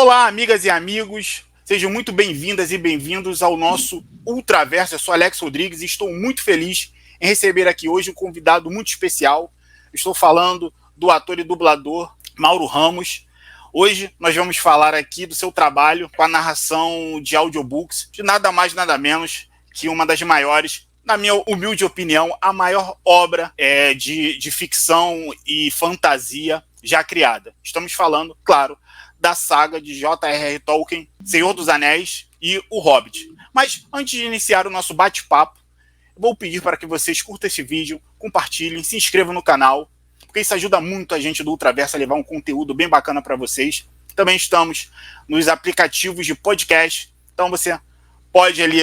Olá, amigas e amigos, sejam muito bem-vindas e bem-vindos ao nosso Ultraverso. Eu sou Alex Rodrigues e estou muito feliz em receber aqui hoje um convidado muito especial. Estou falando do ator e dublador Mauro Ramos. Hoje nós vamos falar aqui do seu trabalho com a narração de audiobooks, de nada mais nada menos que uma das maiores, na minha humilde opinião, a maior obra de ficção e fantasia já criada. Estamos falando, claro, da saga de J.R.R. Tolkien, Senhor dos Anéis e O Hobbit. Mas antes de iniciar o nosso bate-papo, vou pedir para que vocês curtam esse vídeo, compartilhem, se inscrevam no canal, porque isso ajuda muito a gente do Ultraverso a levar um conteúdo bem bacana para vocês. Também estamos nos aplicativos de podcast, então você pode ali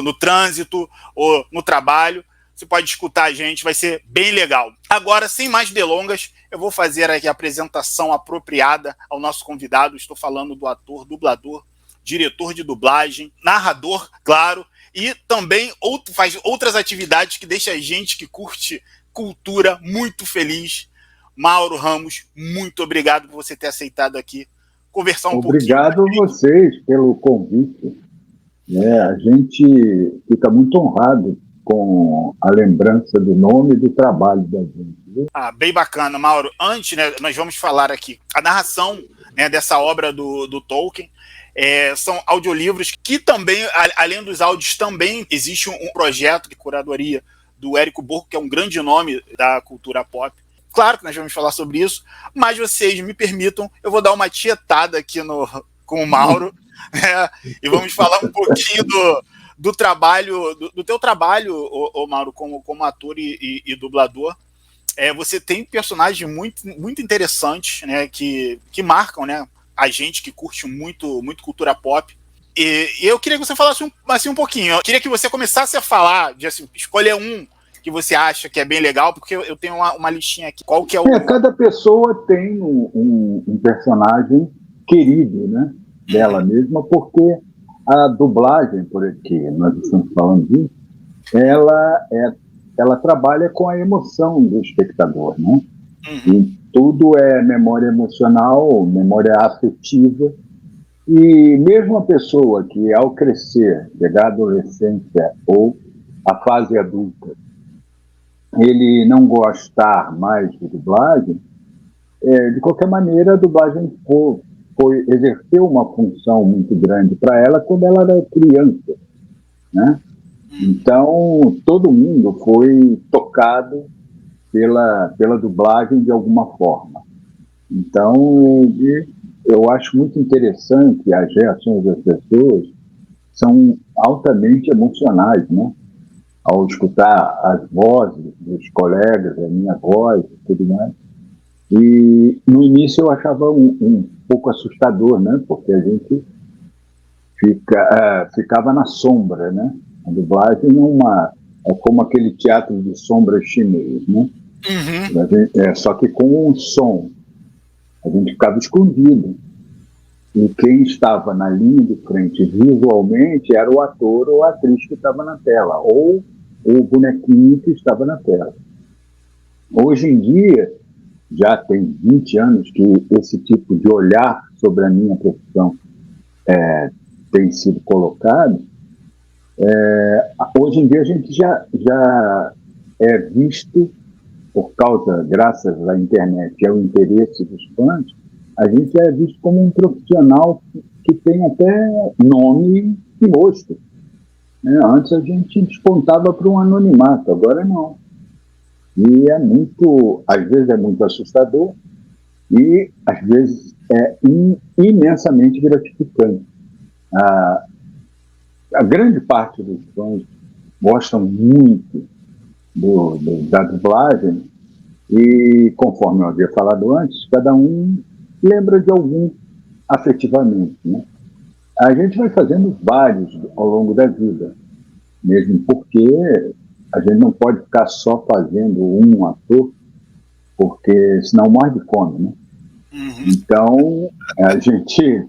no trânsito ou no trabalho, você pode escutar a gente, vai ser bem legal. Agora, sem mais delongas, eu vou fazer aqui a apresentação apropriada ao nosso convidado. Estou falando do ator, dublador, diretor de dublagem, narrador, claro, e também faz outras atividades que deixam a gente que curte cultura muito feliz. Mauro Ramos, muito obrigado por você ter aceitado aqui conversar um pouquinho. Obrigado a vocês pelo convite. A gente fica muito honrado com a lembrança do nome e do trabalho da gente. Bem bacana, Mauro. Antes, nós vamos falar aqui a narração dessa obra do Tolkien. São audiolivros que também, além dos áudios, também existe um projeto de curadoria do Érico Borgo, que é um grande nome da cultura pop. Claro que nós vamos falar sobre isso, mas vocês me permitam, eu vou dar uma tietada aqui com o Mauro, e vamos falar um pouquinho do trabalho, do teu trabalho, Mauro, como ator e dublador. Você tem personagens muito interessantes, que marcam, a gente que curte muito cultura pop. E eu queria que você falasse um pouquinho. Eu queria que você começasse a falar de escolher um que você acha que é bem legal, porque eu tenho uma listinha aqui. Qual que é o... Cada pessoa tem um personagem querido, dela mesma, porque a dublagem, por aqui nós estamos falando disso, ela trabalha com a emoção do espectador, E tudo é memória emocional, memória afetiva, e mesmo a pessoa que, ao crescer, chegar à adolescência ou à fase adulta, ele não gostar mais de dublagem, de qualquer maneira, a dublagem exerceu uma função muito grande para ela quando ela era criança, Então, todo mundo foi tocado pela dublagem de alguma forma. Então, eu acho muito interessante, as reações das pessoas são altamente emocionais, ao escutar as vozes dos colegas, a minha voz e tudo mais. E no início eu achava um pouco assustador, porque a gente ficava na sombra, A dublagem é como aquele teatro de sombras chinês, Só que com o som. A gente ficava escondido. E quem estava na linha de frente visualmente era o ator ou a atriz que estava na tela, ou o bonequinho que estava na tela. Hoje em dia, já tem 20 anos que esse tipo de olhar sobre a minha profissão tem sido colocado. Hoje em dia a gente já é visto, graças à internet e ao interesse dos fãs, a gente é visto como um profissional que tem até nome e rosto. Antes a gente despontava para um anonimato, agora não. E às vezes é muito assustador e às vezes é imensamente gratificante. A grande parte dos fãs gostam muito da dublagem e, conforme eu havia falado antes, cada um lembra de algum afetivamente. A gente vai fazendo vários ao longo da vida, mesmo porque a gente não pode ficar só fazendo um ator, porque senão morre de fome, Então, a gente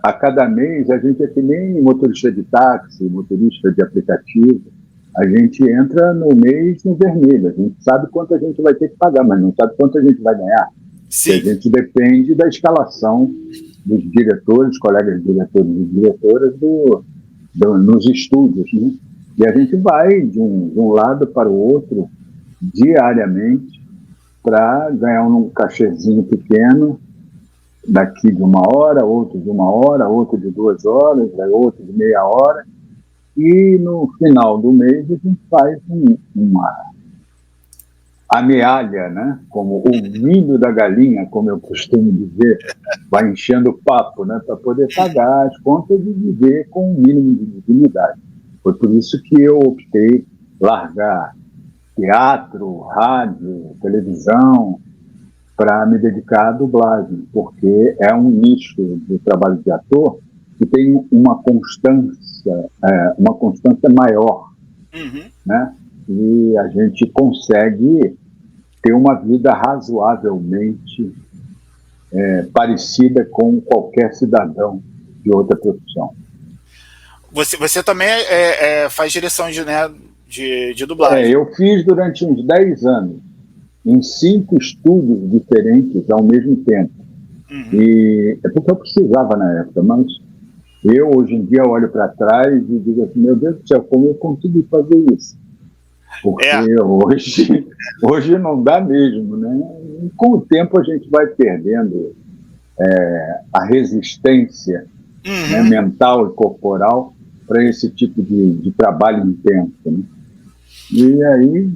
a cada mês, a gente é que nem motorista de táxi, motorista de aplicativo, a gente entra no mês no vermelho, a gente sabe quanto a gente vai ter que pagar, mas não sabe quanto a gente vai ganhar. Sim. E a gente depende da escalação dos diretores, colegas diretores e diretoras nos estúdios, né? E a gente vai de um lado para o outro diariamente para ganhar um cachezinho pequeno, daqui de 1 hora, outro de 1 hora, outro de 2 horas, outro de meia hora, e no final do mês a gente faz uma amealha, né? Como o milho da galinha, como eu costumo dizer, vai enchendo o papo, né? Para poder pagar as contas e viver com um mínimo de dignidade. Foi por isso que eu optei largar teatro, rádio, televisão, para me dedicar à dublagem, porque é um nicho do trabalho de ator que tem uma constância maior, né? E a gente consegue ter uma vida razoavelmente parecida com qualquer cidadão de outra profissão. Você também faz direção de dublagem? Eu fiz durante uns 10 anos, em 5 estúdios diferentes ao mesmo tempo. E é porque eu precisava na época, mas eu hoje em dia olho para trás e digo assim, meu Deus do céu, como eu consegui fazer isso? Porque hoje não dá mesmo, né? E com o tempo a gente vai perdendo a resistência, né, mental e corporal para esse tipo de trabalho intenso, né? E aí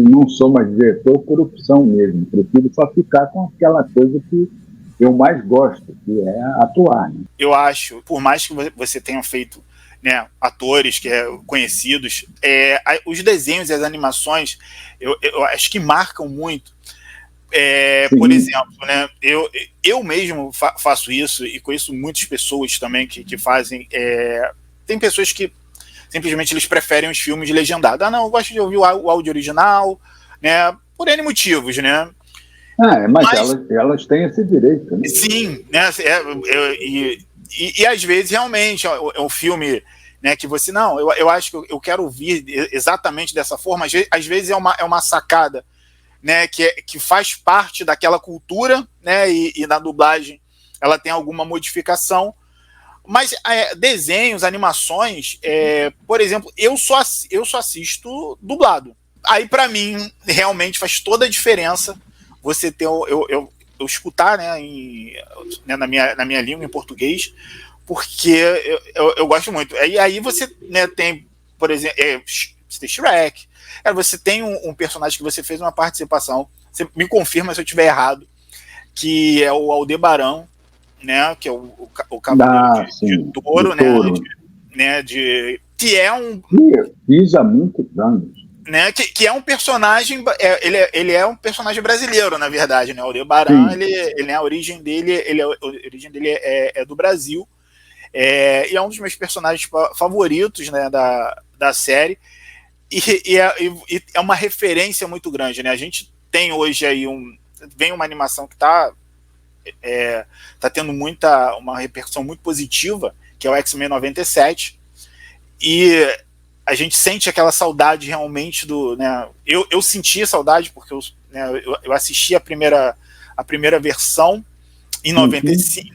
não sou mais diretor por opção mesmo, prefiro só ficar com aquela coisa que eu mais gosto, que é atuar, né? Eu acho, por mais que você tenha feito, né, atores conhecidos, os desenhos e as animações, eu acho que marcam muito. Por exemplo, né, eu mesmo faço isso e conheço muitas pessoas também que fazem. Tem pessoas que simplesmente eles preferem os filmes legendados. Não, eu gosto de ouvir o áudio original, né, por N motivos, né? Mas elas têm esse direito, né? Sim, né? E às vezes realmente é um filme, né, que você não, eu acho que eu quero ouvir exatamente dessa forma. Às vezes é uma sacada, né, que faz parte daquela cultura, né, e na dublagem ela tem alguma modificação. Mas desenhos, animações, por exemplo, eu só assisto dublado. Aí para mim realmente faz toda a diferença você ter eu escutar, né, na minha língua, em português, porque eu gosto muito. E aí você, né, tem, por exemplo, você tem Shrek, você tem um personagem que você fez uma participação, você me confirma se eu estiver errado, que é o Aldebaran, né, que é o cavaleiro de touro, né, que é um... Fiz há muitos anos. Né, que é um personagem, ele é um personagem brasileiro, na verdade, né? O Aldebaran, a origem dele é do Brasil, e é um dos meus personagens favoritos, né, da série, e é uma referência muito grande, né? A gente tem hoje aí vem uma animação que tá tendo uma repercussão muito positiva, que é o X-Men 97, e a gente sente aquela saudade realmente né? Eu senti saudade porque eu assisti a primeira versão em 95,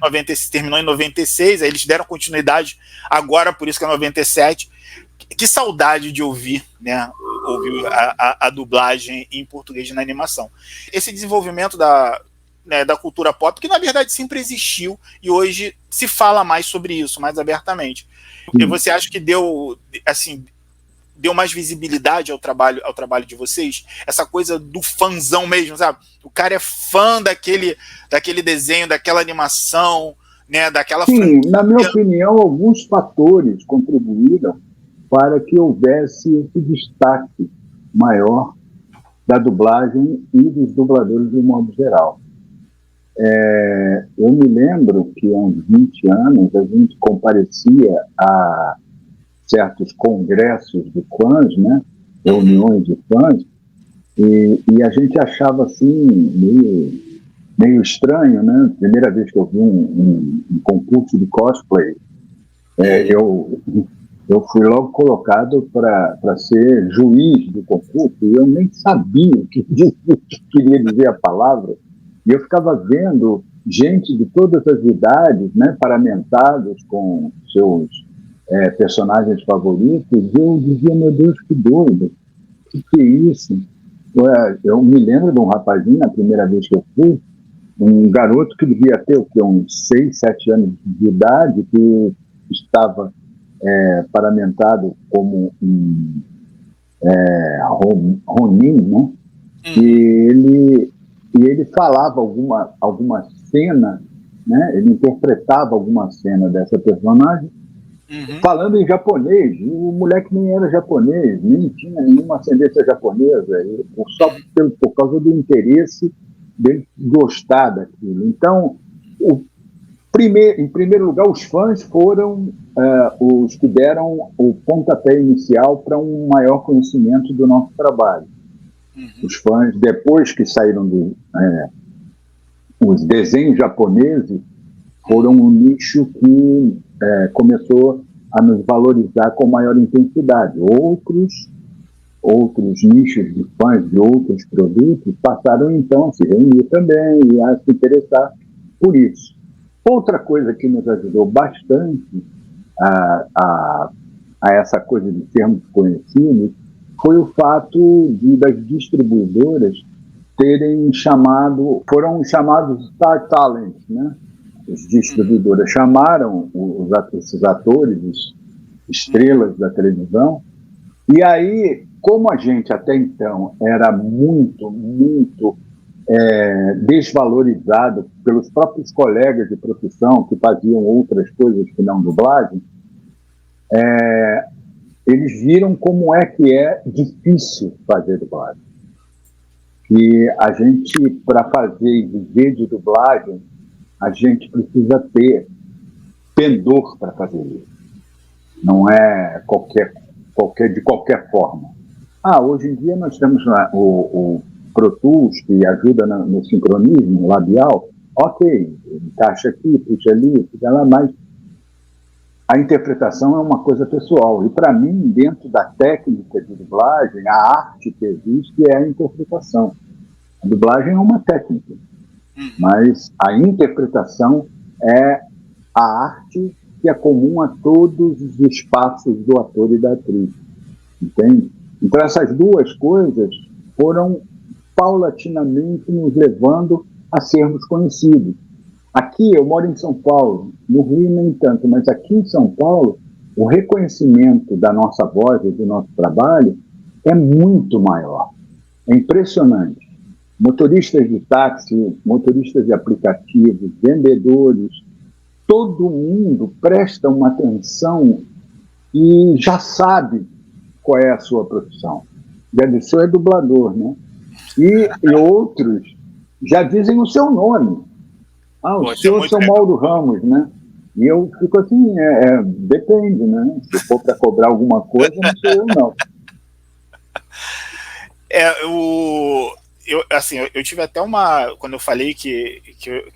terminou em 96, aí eles deram continuidade agora, por isso que é 97. Que saudade de ouvir, né? Ouvir a dublagem em português na animação. Esse desenvolvimento da cultura pop, que na verdade sempre existiu e hoje se fala mais sobre isso, mais abertamente. E você acha que deu mais visibilidade ao trabalho de vocês? Essa coisa do fãzão mesmo, sabe? O cara é fã daquele desenho, daquela animação, né? Daquela franquia. Na minha opinião, alguns fatores contribuíram para que houvesse esse destaque maior da dublagem e dos dubladores de um modo geral. Eu me lembro que há uns 20 anos a gente comparecia a certos congressos de fãs, né? Reuniões de fãs, e a gente achava assim meio estranho, né? Primeira vez que eu vi um concurso de cosplay, eu fui logo colocado para ser juiz do concurso e eu nem sabia o que queria dizer a palavra, E eu ficava vendo gente de todas as idades, né, paramentados com seus personagens favoritos, e eu dizia, meu Deus, que doido, que é isso? Eu me lembro de um rapazinho, na primeira vez que eu fui, um garoto que devia ter o quê? Uns 6, 7 anos de idade, que estava paramentado como um Ronin, né? E ele falava alguma cena, né? Ele interpretava alguma cena dessa personagem, falando em japonês. E o moleque nem era japonês, nem tinha nenhuma ascendência japonesa, só por causa do interesse dele gostar daquilo. Então, em primeiro lugar, os fãs foram os que deram o pontapé inicial para um maior conhecimento do nosso trabalho. Os fãs, depois que saíram os desenhos japoneses, foram um nicho que começou a nos valorizar com maior intensidade. Outros nichos de fãs de outros produtos passaram, então, a se reunir também e a se interessar por isso. Outra coisa que nos ajudou bastante a essa coisa de sermos conhecidos foi o fato das distribuidoras foram chamados Star Talents, né? As distribuidoras chamaram esses atores, estrelas da televisão, e aí, como a gente até então era muito, muito desvalorizado pelos próprios colegas de profissão que faziam outras coisas que não dublagem, eles viram como é que é difícil fazer dublagem. E a gente, para fazer e viver de dublagem, a gente precisa ter pendor para fazer isso. Não é de qualquer forma. Hoje em dia nós temos o Pro Tools, que ajuda no sincronismo labial. Ok, encaixa aqui, puxa ali, puxa lá, mas a interpretação é uma coisa pessoal. E, para mim, dentro da técnica de dublagem, a arte que existe é a interpretação. A dublagem é uma técnica, mas a interpretação é a arte que é comum a todos os espaços do ator e da atriz. Entende? Então, essas duas coisas foram paulatinamente nos levando a sermos conhecidos. Aqui, eu moro em São Paulo, no Rio nem tanto, mas aqui em São Paulo, o reconhecimento da nossa voz e do nosso trabalho é muito maior. É impressionante. Motoristas de táxi, motoristas de aplicativos, vendedores, todo mundo presta uma atenção e já sabe qual é a sua profissão. Já disse, é dublador, né? E outros já dizem o seu nome. O senhor é Mauro Ramos, né? E eu fico assim, depende, né? Se for para cobrar alguma coisa, não sou eu, não. Eu tive até quando eu falei que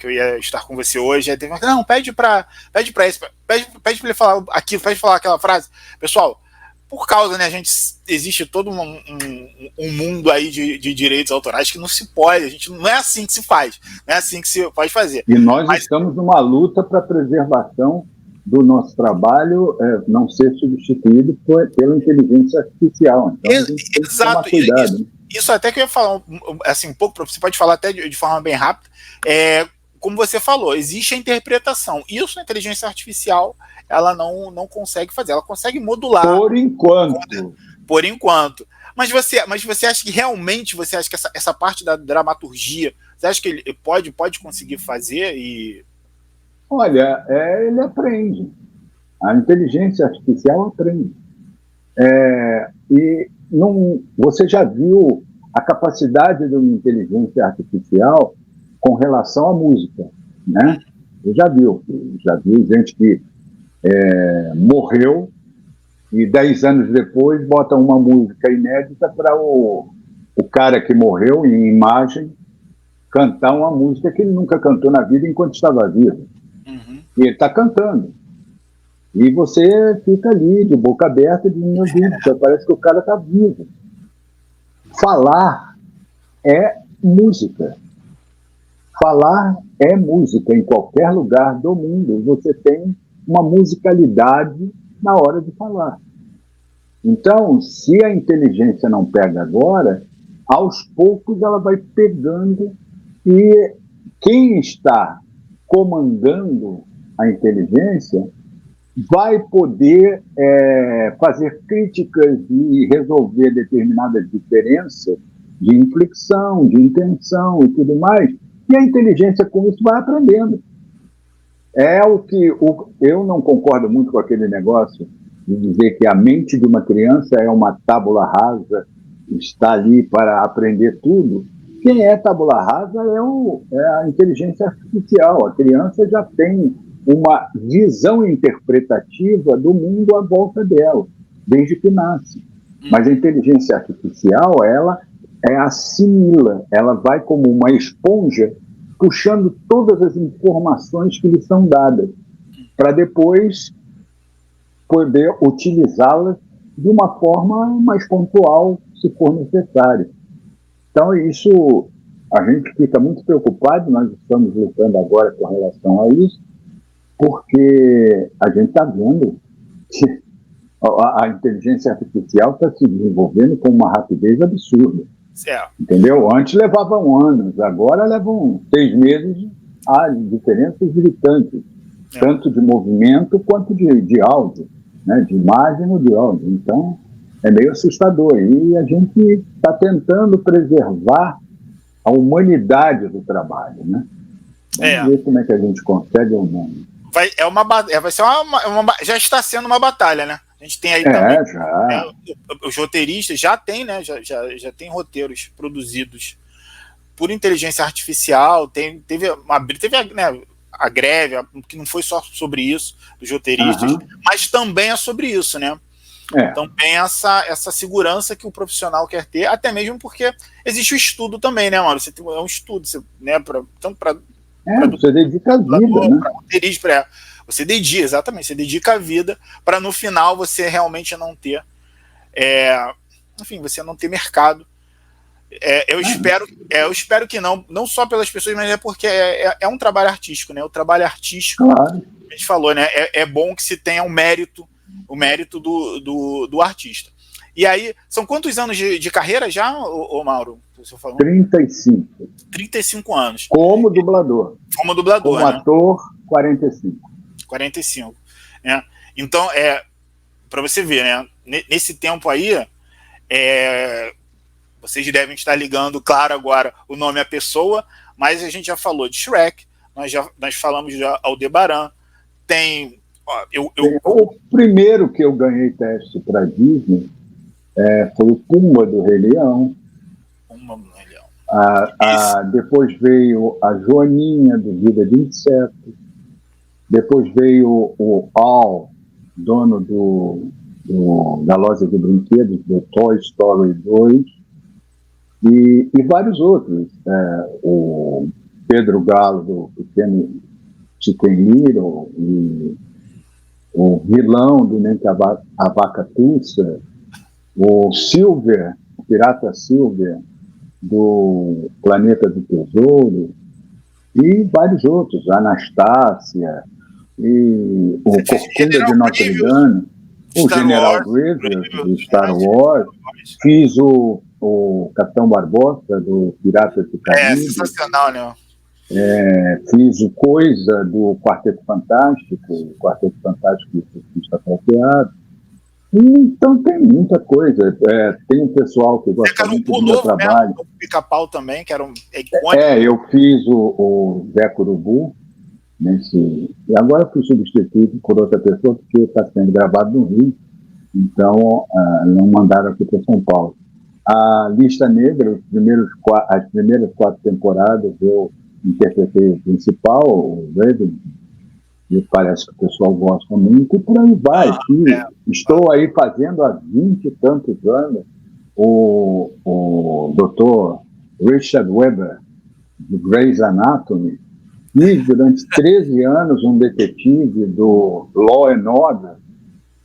eu ia estar com você hoje, teve não, pede para ele falar aquilo, pede falar aquela frase. Pessoal, por causa, né, existe todo um mundo aí de direitos autorais que não se pode, não é assim que se faz, não é assim que se pode fazer. E nós estamos numa luta para a preservação do nosso trabalho não ser substituído pela inteligência artificial. Então, a gente tem que tomar cuidado. Isso até que eu ia falar assim, um pouco, você pode falar até de forma bem rápida, como você falou, existe a interpretação. Isso a inteligência artificial ela não consegue fazer, ela consegue modular. Por enquanto. Mas você acha que realmente, essa parte da dramaturgia, você acha que ele pode conseguir fazer? Olha, ele aprende. A inteligência artificial aprende. Você já viu a capacidade de uma inteligência artificial com relação à música, né? Você já viu gente que morreu e 10 anos depois bota uma música inédita para o cara que morreu em imagem cantar uma música que ele nunca cantou na vida enquanto estava vivo. E ele está cantando. E você fica ali, de boca aberta, de meu Deus, parece que o cara está vivo. Falar é música. falar é música em qualquer lugar do mundo. Você tem uma musicalidade na hora de falar. Então, se a inteligência não pega agora, aos poucos ela vai pegando, e quem está comandando a inteligência vai poder fazer críticas e resolver determinadas diferenças de inflexão, de intenção e tudo mais, e a inteligência com isso vai aprendendo. Eu não concordo muito com aquele negócio de dizer que a mente de uma criança é uma tábula rasa, está ali para aprender tudo. Quem é tábula rasa é a inteligência artificial. A criança já tem uma visão interpretativa do mundo à volta dela, desde que nasce. Mas a inteligência artificial, ela assimila, ela vai como uma esponja puxando todas as informações que lhe são dadas, para depois poder utilizá-las de uma forma mais pontual, se for necessário. Então, isso, a gente fica muito preocupado, nós estamos lutando agora com relação a isso, porque a gente está vendo que a inteligência artificial está se desenvolvendo com uma rapidez absurda. Certo. Entendeu? Antes levavam anos, agora levam 6 meses a diferenças gritantes, tanto de movimento quanto de áudio, né? De imagem ou de áudio. Então, é meio assustador. E a gente está tentando preservar a humanidade do trabalho, né? Vamos ver como é que a gente consegue ou não. Vai ser já está sendo uma batalha, né? A gente tem aí também. Já. Os roteiristas já tem, né? Já tem roteiros produzidos por inteligência artificial. Teve a greve, que não foi só sobre isso, dos roteiristas, mas também é sobre isso, né? Também essa segurança que o profissional quer ter, até mesmo porque existe o estudo também, né, Mauro? É um estudo, né? Tanto para você dedica a vida, né? Você dedica a vida para no final você realmente não ter, você não ter mercado. Eu espero que não só pelas pessoas, mas porque é um trabalho artístico, né? O trabalho artístico, claro. A gente falou, né? É bom que se tenha o mérito do artista. E aí, são quantos anos de carreira já, Mauro? 35. 35 anos. Como dublador. Como né? Ator, 45. 45. Né? Então, para você ver, né? Nesse tempo aí, vocês devem estar ligando, claro, agora o nome à pessoa, mas a gente já falou de Shrek, nós falamos de Aldebaran, tem... O primeiro que eu ganhei teste para Disney foi o Pumba do Rei Leão. Depois veio a Joaninha do Vida de Inseto. Depois veio o Al, dono da loja de brinquedos do Toy Story 2, e vários outros. O Pedro Galo do Pequeno Chicken Little, e o vilão do Nem que a Vaca Tussa, o Silver, o Pirata Silver do Planeta do Tesouro, e vários outros, a Anastácia, e o Corcunda de Notre Dame, o General Grievous do Star Wars, fiz o Capitão Barbosa do Piratas do Caribe. Sensacional, né? Fiz o Coisa do Quarteto Fantástico, o Quarteto Fantástico que está prateado. Então tem muita coisa. Tem um pessoal que gosta muito do meu trabalho. Né? O Pica-Pau também, que era icônico. Eu fiz o Zé Curubu, e agora fui substituído por outra pessoa, porque está sendo gravado no Rio, então não mandaram aqui para São Paulo. A Lista Negra, as primeiras 4 temporadas, eu interpretei o principal, o Raven, e parece que o pessoal gosta muito, e por aí vai. Estou aí fazendo há 20 e tantos anos o Dr. Richard Webber, de Grey's Anatomy, e durante 13 anos um detetive do Law and Order,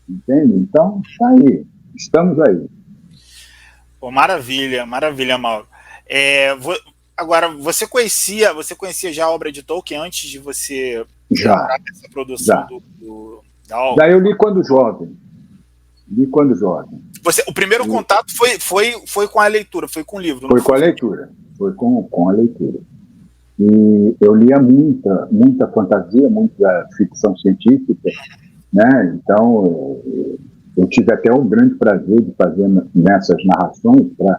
entende? Então, está aí, estamos aí. Pô, maravilha, Mauro. Agora, você conhecia já a obra de Tolkien antes de você Já, entrar nessa produção já. da obra? Já eu li quando jovem. Li quando jovem. O primeiro contato foi com a leitura, foi com o livro? Foi com a leitura. Foi com a leitura. E eu lia muita fantasia, muita ficção científica, né? Então, eu tive até o grande prazer de fazer nessas narrações para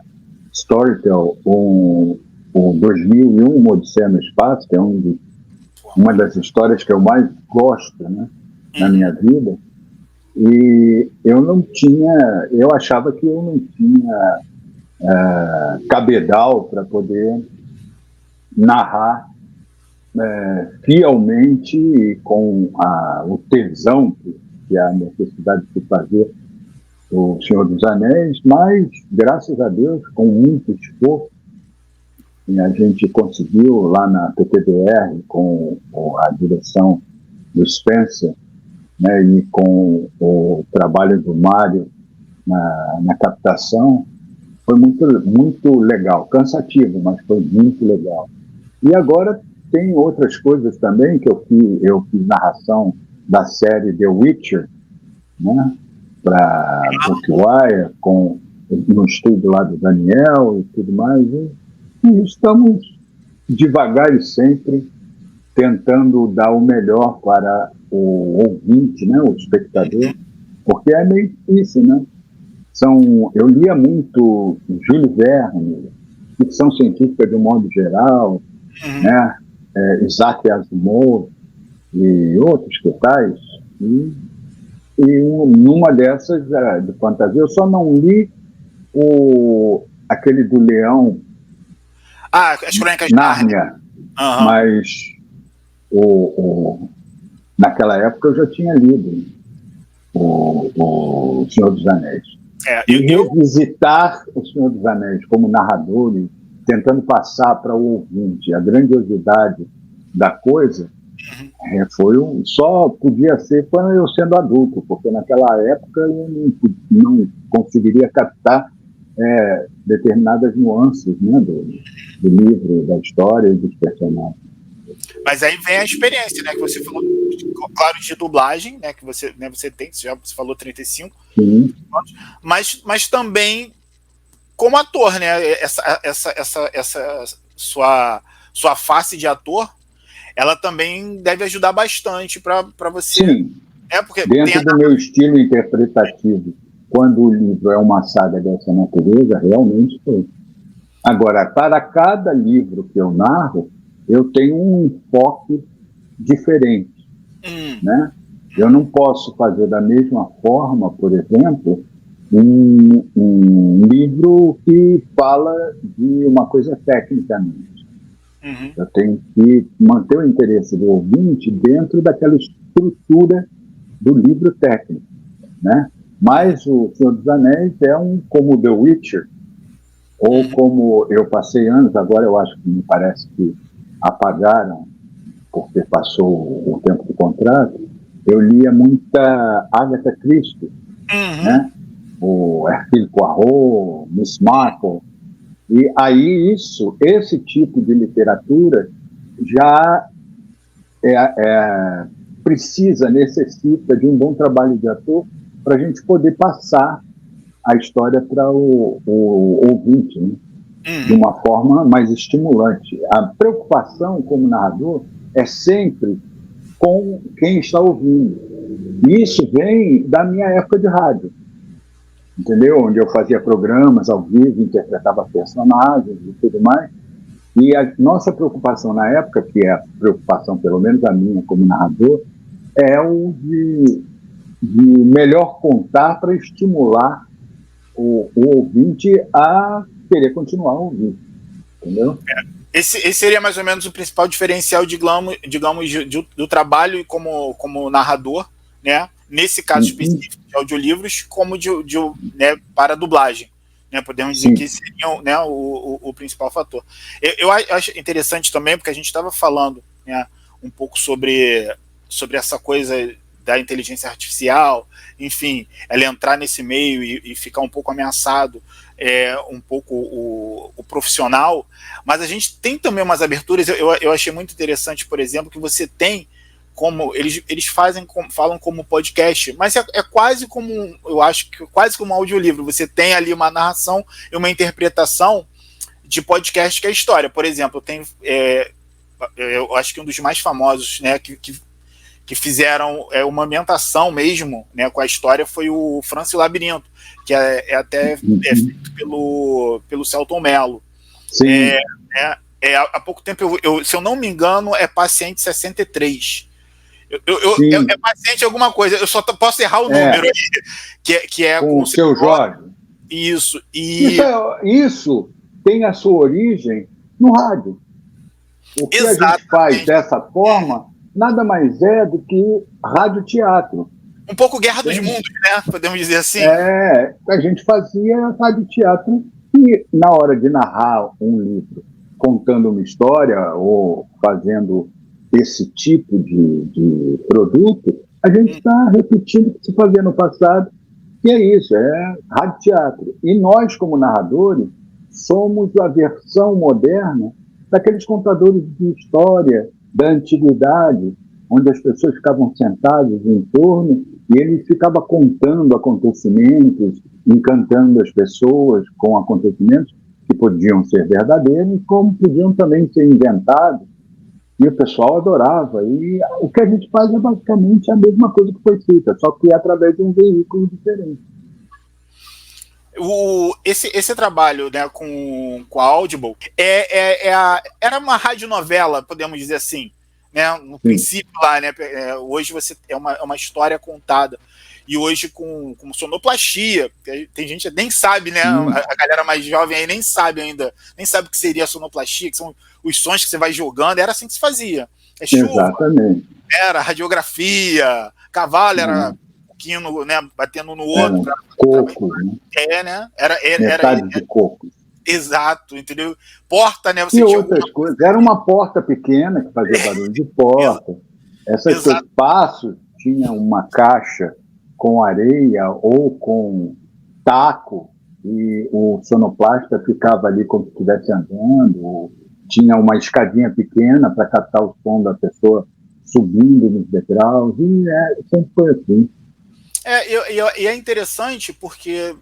Storytel o 2001, Uma Odisseia no Espaço, que é uma das histórias que eu mais gosto, né, na minha vida. E eu achava que eu não tinha cabedal para poder narrar fielmente e com o tesão que é a necessidade de se fazer o Senhor dos Anéis, mas, graças a Deus, com muito esforço, a gente conseguiu lá na PTBR, com a direção do Spencer, né, e com o trabalho do Mário na captação, foi muito legal, cansativo, mas foi muito legal. E agora tem outras coisas também, que eu fiz narração da série The Witcher, né, para Bookwire, no estúdio lá do Daniel e tudo mais, e estamos devagar e sempre tentando dar o melhor para o ouvinte, né, o espectador, porque é meio difícil, né? Eu lia muito Júlio Verne, ficção científica de um modo geral, né, Isaac Asimov e outros que tais, e numa dessas de fantasia, eu só não li aquele do Leão, as Crônicas de Nárnia, mas naquela época eu já tinha lido o Senhor dos Anéis. E revisitar o Senhor dos Anéis como narrador e tentando passar para o ouvinte a grandiosidade da coisa, só podia ser quando eu sendo adulto, porque naquela época eu não conseguiria captar determinadas nuances, né, do livro, da história e dos personagens. Mas aí vem a experiência, né, que você falou, claro, de dublagem, né, que você tem, você falou 35, sim, mas também como ator, né, essa sua face de ator, ela também deve ajudar bastante para você. Sim, porque dentro do meu estilo interpretativo, quando o livro é uma saga dessa natureza, realmente foi. Agora, para cada livro que eu narro, eu tenho um enfoque diferente, né? Eu não posso fazer da mesma forma, por exemplo, um livro que fala de uma coisa tecnicamente. Eu tenho que manter o interesse do ouvinte dentro daquela estrutura do livro técnico, né? Mas o Senhor dos Anéis é como The Witcher, ou como eu passei anos, agora eu acho que me parece que apagaram, porque passou o tempo do contrato, eu lia muita Agatha Christie, né? O Hercule Poirot, Miss Marple, e aí esse tipo de literatura já necessita de um bom trabalho de ator para a gente poder passar a história para o ouvinte, né? De uma forma mais estimulante. A preocupação como narrador é sempre com quem está ouvindo. E isso vem da minha época de rádio, entendeu? Onde eu fazia programas ao vivo, interpretava personagens e tudo mais. E a nossa preocupação na época, que é a preocupação, pelo menos a minha como narrador, é o de melhor contar para estimular o ouvinte a querer continuar a ouvir, entendeu? Esse seria mais ou menos o principal diferencial, digamos do trabalho como narrador, né? Nesse caso específico de audiolivros, como né, para dublagem, né? Podemos dizer que seria, né, o principal fator. Eu acho interessante também, porque a gente estava falando, né, um pouco sobre essa coisa da inteligência artificial, enfim, ela entrar nesse meio e ficar um pouco ameaçado um pouco o profissional, mas a gente tem também umas aberturas. Eu achei muito interessante, por exemplo, que você tem como eles falam como podcast, mas é quase como, eu acho que quase como um audiolivro. Você tem ali uma narração e uma interpretação de podcast que é a história. Por exemplo, eu acho que um dos mais famosos, né, que fizeram uma ambientação mesmo, né, com a história foi o França e o Labirinto, que até feito pelo Selton Mello. Sim. Há pouco tempo, se eu não me engano, é Paciente 63. É Paciente alguma coisa, eu só posso errar o número aí, que é com o seu Jorge. Isso. Isso tem a sua origem no rádio. O que a gente faz dessa forma nada mais é do que rádio-teatro. Um pouco Guerra dos Mundos, né? Podemos dizer assim. A gente fazia rádio-teatro e, na hora de narrar um livro, contando uma história ou fazendo esse tipo de produto, a gente está repetindo o que se fazia no passado, e é isso, é rádio-teatro. E nós, como narradores, somos a versão moderna daqueles contadores de história da antiguidade, onde as pessoas ficavam sentadas em torno e ele ficava contando acontecimentos, encantando as pessoas com acontecimentos que podiam ser verdadeiros, como podiam também ser inventados. E o pessoal adorava. E o que a gente faz é basicamente a mesma coisa que foi feita, só que através de um veículo diferente. Esse trabalho, né, com a Audible era uma radionovela, podemos dizer assim, né, no princípio lá, né, hoje você é uma história contada, e hoje com sonoplastia, tem gente que nem sabe, né, a galera mais jovem aí nem sabe ainda, nem sabe o que seria a sonoplastia, que são os sons que você vai jogando, era assim que se fazia. Chuva, exatamente. Era radiografia, cavalo era quino, né, batendo no outro. Coco, né? Né? Era metade de coco. Exato, entendeu? Porta, né? Você e outras coisas. Era uma porta pequena que fazia barulho de porta. Essas coisas. Passos tinha uma caixa com areia ou com taco e o sonoplasta ficava ali como se estivesse andando. Tinha uma escadinha pequena para captar o som da pessoa subindo nos degraus. E sempre foi assim. E é interessante porque,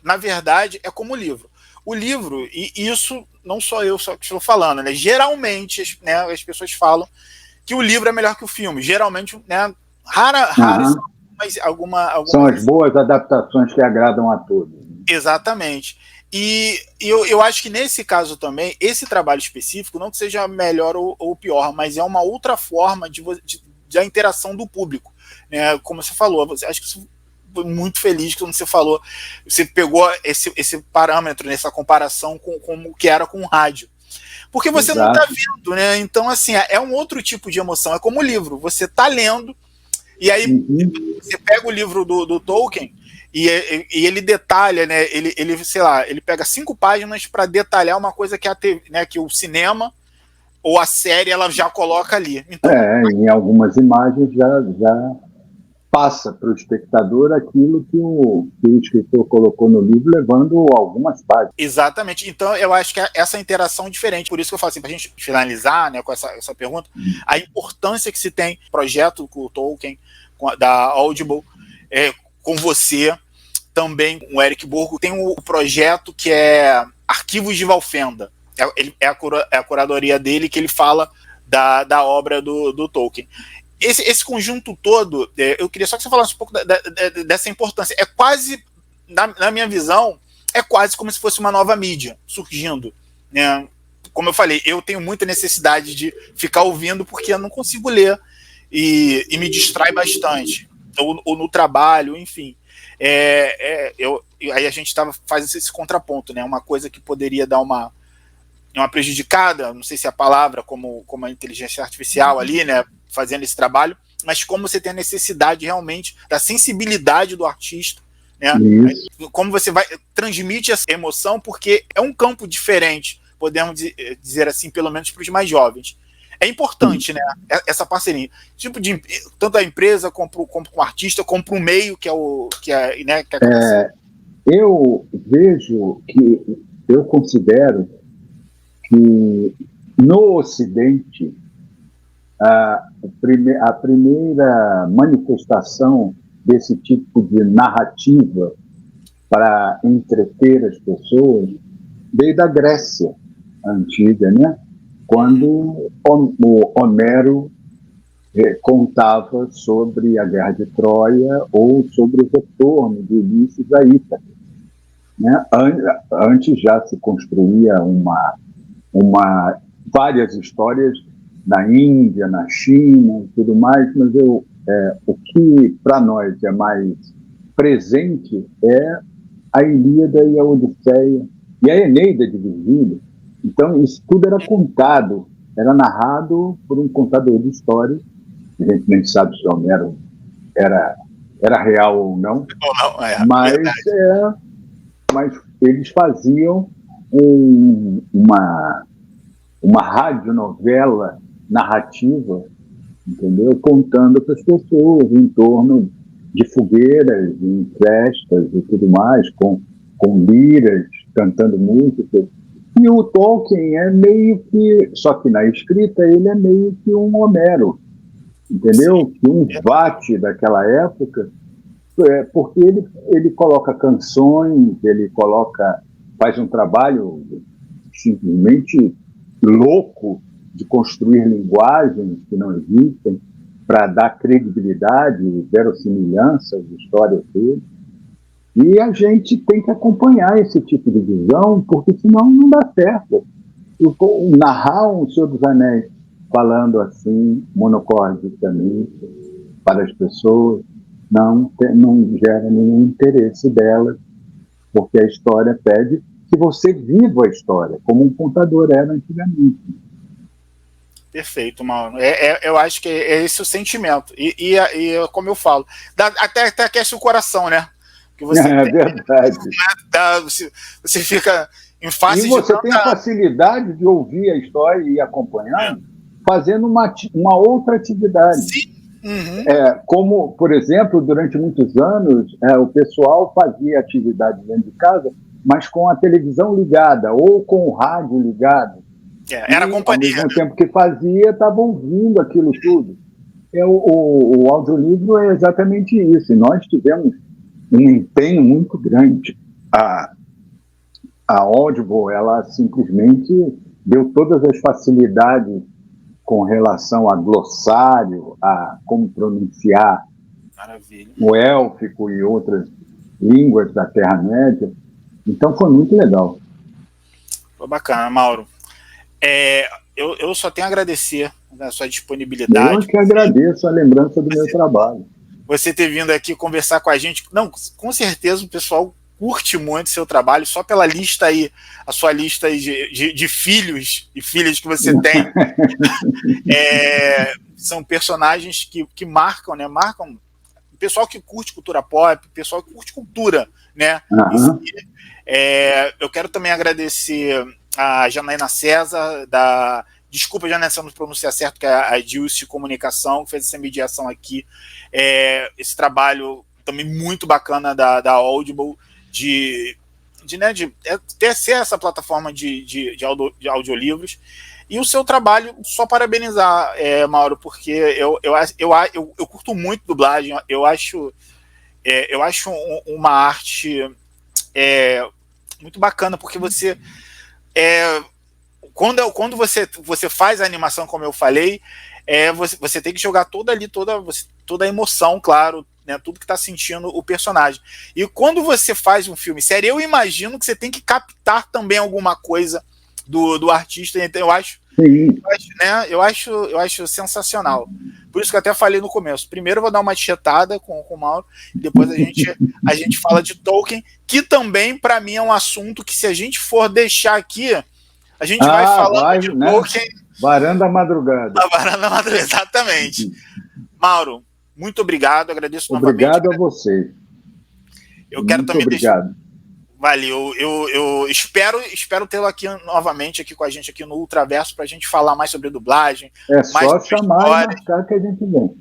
na verdade, é como o livro. O livro, e isso não só eu só que estou falando, né? Geralmente, né, as pessoas falam que o livro é melhor que o filme. Geralmente, né, raras algumas... São as boas adaptações que agradam a todos. Exatamente. E eu acho que nesse caso também, esse trabalho específico, não que seja melhor ou pior, mas é uma outra forma da interação do público. Né? Como você falou, acho que você foi muito feliz quando você falou, você pegou esse parâmetro, nessa comparação com como que era com o rádio. Porque você não está vendo, né? Então, assim, é um outro tipo de emoção. É como o livro, você está lendo, e aí você pega o livro do Tolkien e ele detalha, né? Ele, sei lá, ele pega 5 páginas para detalhar uma coisa que né, que o cinema ou a série ela já coloca ali. Então, em algumas imagens já passa para o espectador aquilo que o escritor colocou no livro, levando algumas páginas. Exatamente. Então, eu acho que essa interação é diferente. Por isso que eu falo assim, para a gente finalizar, né, com essa pergunta, a importância que se tem projeto com o Tolkien, da Audible, com você, também com o Eric Borgo, tem o projeto que é Arquivos de Valfenda. É a curadoria dele que ele fala da obra do Tolkien. Esse conjunto todo, eu queria só que você falasse um pouco dessa importância. É quase, na minha visão, é quase como se fosse uma nova mídia surgindo. Né? Como eu falei, eu tenho muita necessidade de ficar ouvindo porque eu não consigo ler e me distrai bastante. Ou no trabalho, enfim. Aí a gente faz esse contraponto, né? Uma coisa que poderia dar uma prejudicada, não sei se é a palavra, como a inteligência artificial ali, né, fazendo esse trabalho, mas como você tem a necessidade realmente da sensibilidade do artista, né, como você transmite essa emoção, porque é um campo diferente, podemos dizer assim, pelo menos para os mais jovens. É importante, né, essa parceria. Tipo tanto a empresa como o artista, como o meio, que é eu vejo que, eu considero que no Ocidente, a primeira manifestação desse tipo de narrativa para entreter as pessoas veio da Grécia antiga, né? Quando o Homero contava sobre a Guerra de Troia ou sobre o retorno de Ulisses a Ítaca, né? Antes já se construía várias histórias na Índia, na China e tudo mais, mas o que para nós é mais presente é a Ilíada e a Odisseia e a Eneida de Virgílio. Então, isso tudo era contado, era narrado por um contador de história. A gente nem sabe se Homero era real ou não, mas eles faziam uma radionovela narrativa, entendeu? Contando para as pessoas em torno de fogueiras, em festas e tudo mais, com liras, cantando músicas. E o Tolkien é meio que, só que na escrita ele é meio que um Homero, entendeu? Um Vate daquela época, porque ele coloca canções, faz um trabalho simplesmente louco de construir linguagens que não existem para dar credibilidade e verossimilhança às histórias dele. E a gente tem que acompanhar esse tipo de visão, porque senão não dá certo. Narrar um Senhor dos Anéis falando assim, monocordicamente, para as pessoas, não gera nenhum interesse delas, porque a história pede que você viva a história, como um contador era antigamente. Perfeito, Mauro. Eu acho que é esse o sentimento. E como eu falo, até aquece o coração, né? Que você verdade. Você fica em face de... E você tem a facilidade de ouvir a história e acompanhar, fazendo uma outra atividade. Sim. Uhum. Como, por exemplo, durante muitos anos, o pessoal fazia atividade dentro de casa, mas com a televisão ligada ou com o rádio ligado. Era companhia. Ao mesmo tempo que fazia, estava ouvindo aquilo tudo. O audiolivro é exatamente isso. E nós tivemos um empenho muito grande. A Audible, ela simplesmente deu todas as facilidades com relação a glossário, a como pronunciar o élfico e outras línguas da Terra-média. Então foi muito legal. Foi bacana, Mauro. Eu só tenho a agradecer a sua disponibilidade. Eu que agradeço a lembrança do meu trabalho. Você ter vindo aqui conversar com a gente. Não, com certeza o pessoal curte muito o seu trabalho, só pela lista aí, a sua lista aí de filhos e filhas que você tem. São personagens que marcam, né? Marcam o pessoal que curte cultura pop, o pessoal que curte cultura, né? Uhum. Eu quero também agradecer a Janaína César, desculpa, Janaína, se eu não pronunciar certo, que é a Dilce Comunicação, que fez essa mediação aqui. Esse trabalho também muito bacana da Audible, de ter essa plataforma de audiolivros. E o seu trabalho, só parabenizar, Mauro, porque eu curto muito dublagem, eu acho uma arte muito bacana, porque você quando você faz a animação, como eu falei, você tem que jogar toda a emoção, claro, né, tudo que está sentindo o personagem. E quando você faz um filme sério, eu imagino que você tem que captar também alguma coisa do artista. Então eu acho sensacional. Por isso que eu até falei no começo. Primeiro eu vou dar uma tietada com o Mauro, depois a gente fala de Tolkien, que também para mim é um assunto que, se a gente for deixar aqui, a gente vai falando de Tolkien. Varanda madrugada. A varanda madrugada, exatamente. Mauro, muito obrigado, agradeço obrigado novamente. Obrigado a você. Eu quero também obrigado. Valeu, eu espero tê-lo aqui novamente aqui com a gente aqui no Ultraverso para a gente falar mais sobre dublagem. Só chamar e marcar que a gente vem.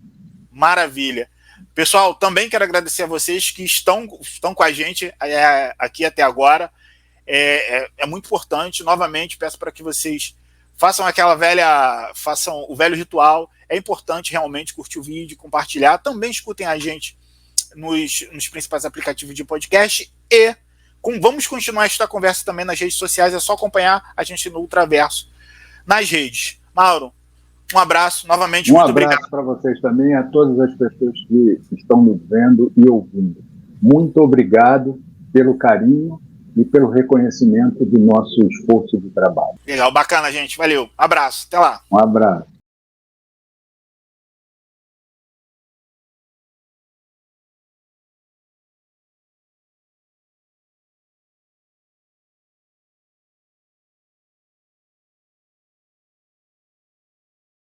Maravilha. Pessoal, também quero agradecer a vocês que estão com a gente aqui até agora. É muito importante. Novamente, peço para que vocês façam o velho ritual. É importante realmente curtir o vídeo, compartilhar. Também escutem a gente nos principais aplicativos de podcast. E vamos continuar esta conversa também nas redes sociais. É só acompanhar a gente no Ultraverso nas redes. Mauro, um abraço, novamente, muito obrigado. Um abraço para vocês também, a todas as pessoas que estão nos vendo e ouvindo. Muito obrigado pelo carinho e pelo reconhecimento do nosso esforço de trabalho. Legal, bacana, gente. Valeu. Abraço. Até lá. Um abraço.